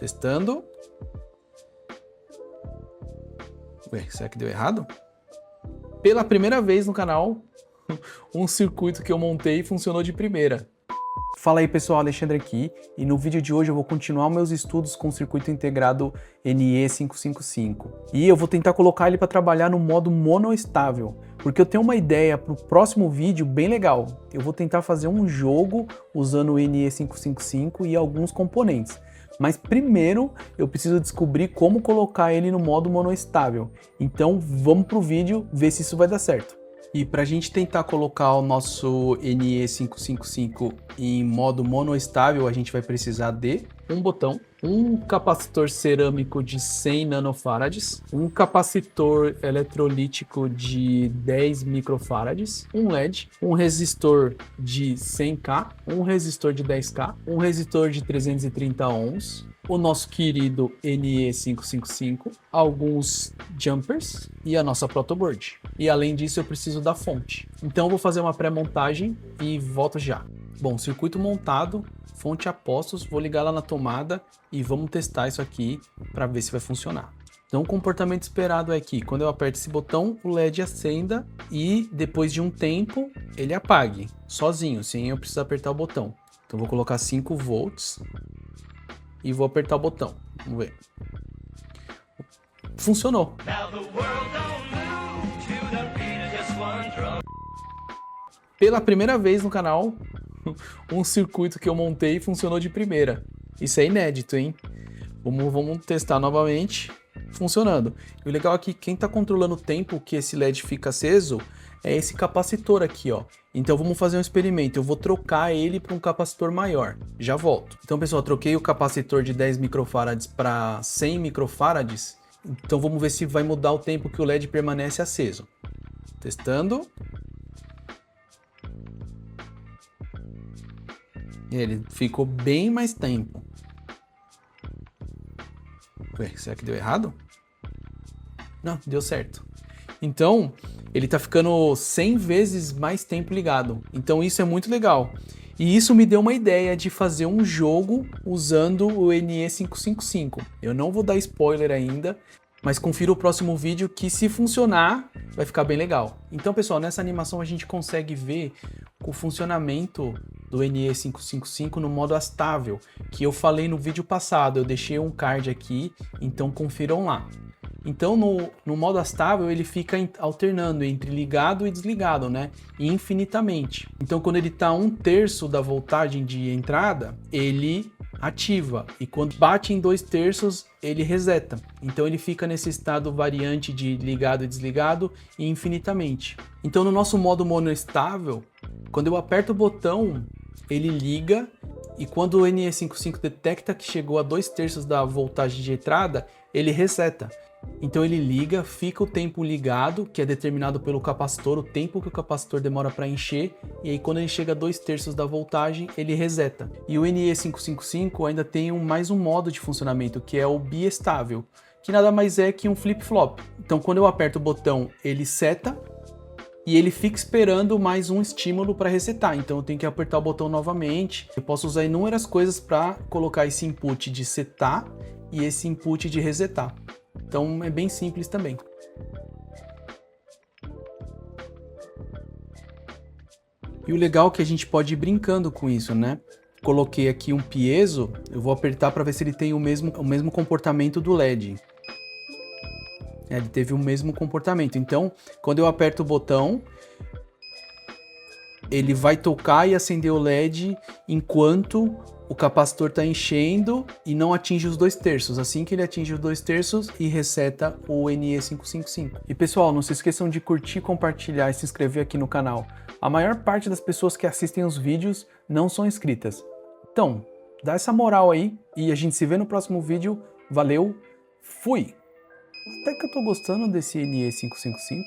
Testando. Ué, será que deu errado? Pela primeira vez no canal, um circuito que eu montei funcionou de primeira. Fala aí pessoal, Alexandre aqui, e no vídeo de hoje eu vou continuar meus estudos com o circuito integrado NE555. E eu vou tentar colocar ele para trabalhar no modo monoestável, porque eu tenho uma ideia para o próximo vídeo bem legal. Eu vou tentar fazer um jogo usando o NE555 e alguns componentes. Mas primeiro eu preciso descobrir como colocar ele no modo monoestável. Então vamos pro vídeo ver se isso vai dar certo. E para a gente tentar colocar o nosso NE555 em modo monoestável, a gente vai precisar de um botão, um capacitor cerâmico de 100 nanofarads, um capacitor eletrolítico de 10 microfarads, um LED, um resistor de 100K, um resistor de 10K, um resistor de 330 ohms, o nosso querido NE555, alguns jumpers e a nossa protoboard. E além disso eu preciso da fonte. Então eu vou fazer uma pré-montagem e volto já. Bom, circuito montado, fonte a postos, vou ligar lá na tomada e vamos testar isso aqui para ver se vai funcionar. Então o comportamento esperado é que quando eu aperto esse botão, o LED acenda e depois de um tempo ele apague, sozinho, sem eu precisar apertar o botão. Então vou colocar 5 volts e vou apertar o botão. Vamos ver. Funcionou. Pela primeira vez no canal, um circuito que eu montei funcionou de primeira. Isso é inédito, hein? Vamos testar novamente, funcionando. E o legal é que quem está controlando o tempo que esse LED fica aceso é esse capacitor aqui, ó. Então vamos fazer um experimento. Eu vou trocar ele para um capacitor maior. Já volto. Então, pessoal, eu troquei o capacitor de 10 microfarads para 100 microfarads. Então vamos ver se vai mudar o tempo que o LED permanece aceso. Testando. Ele ficou bem mais tempo. Ué, será que deu errado? Não, deu certo. Então, ele tá ficando 100 vezes mais tempo ligado. Então isso é muito legal. E isso me deu uma ideia de fazer um jogo usando o NE555. Eu não vou dar spoiler ainda, mas confira o próximo vídeo que, se funcionar, vai ficar bem legal. Então, pessoal, nessa animação a gente consegue ver o funcionamento do NE555 no modo astável, que eu falei no vídeo passado. Eu deixei um card aqui, então confiram lá. Então, no modo astável, ele fica alternando entre ligado e desligado, né? Infinitamente. Então, quando ele está 1/3 da voltagem de entrada, ele ativa. E quando bate em 2/3, ele reseta. Então, ele fica nesse estado variante de ligado e desligado e infinitamente. Então, no nosso modo monoestável, quando eu aperto o botão, ele liga. E quando o NE555 detecta que chegou a 2/3 da voltagem de entrada, ele reseta. Então ele liga, fica o tempo ligado, que é determinado pelo capacitor, o tempo que o capacitor demora para encher, e aí quando ele chega a 2/3 da voltagem, ele reseta. E o NE555 ainda tem mais um modo de funcionamento, que é o biestável, que nada mais é que um flip-flop. Então quando eu aperto o botão, ele seta, e ele fica esperando mais um estímulo para resetar. Então eu tenho que apertar o botão novamente. Eu posso usar inúmeras coisas para colocar esse input de setar e esse input de resetar. Então é bem simples também. E o legal é que a gente pode ir brincando com isso, né? Coloquei aqui um piezo, eu vou apertar para ver se ele tem o mesmo comportamento do LED. Ele teve o mesmo comportamento. Então, quando eu aperto o botão, ele vai tocar e acender o LED enquanto o capacitor está enchendo e não atinge os 2/3. Assim que ele atinge os 2/3 e reseta o NE555. E pessoal, não se esqueçam de curtir, compartilhar e se inscrever aqui no canal. A maior parte das pessoas que assistem os vídeos não são inscritas. Então, dá essa moral aí e a gente se vê no próximo vídeo. Valeu, fui! Até que eu tô gostando desse NE555.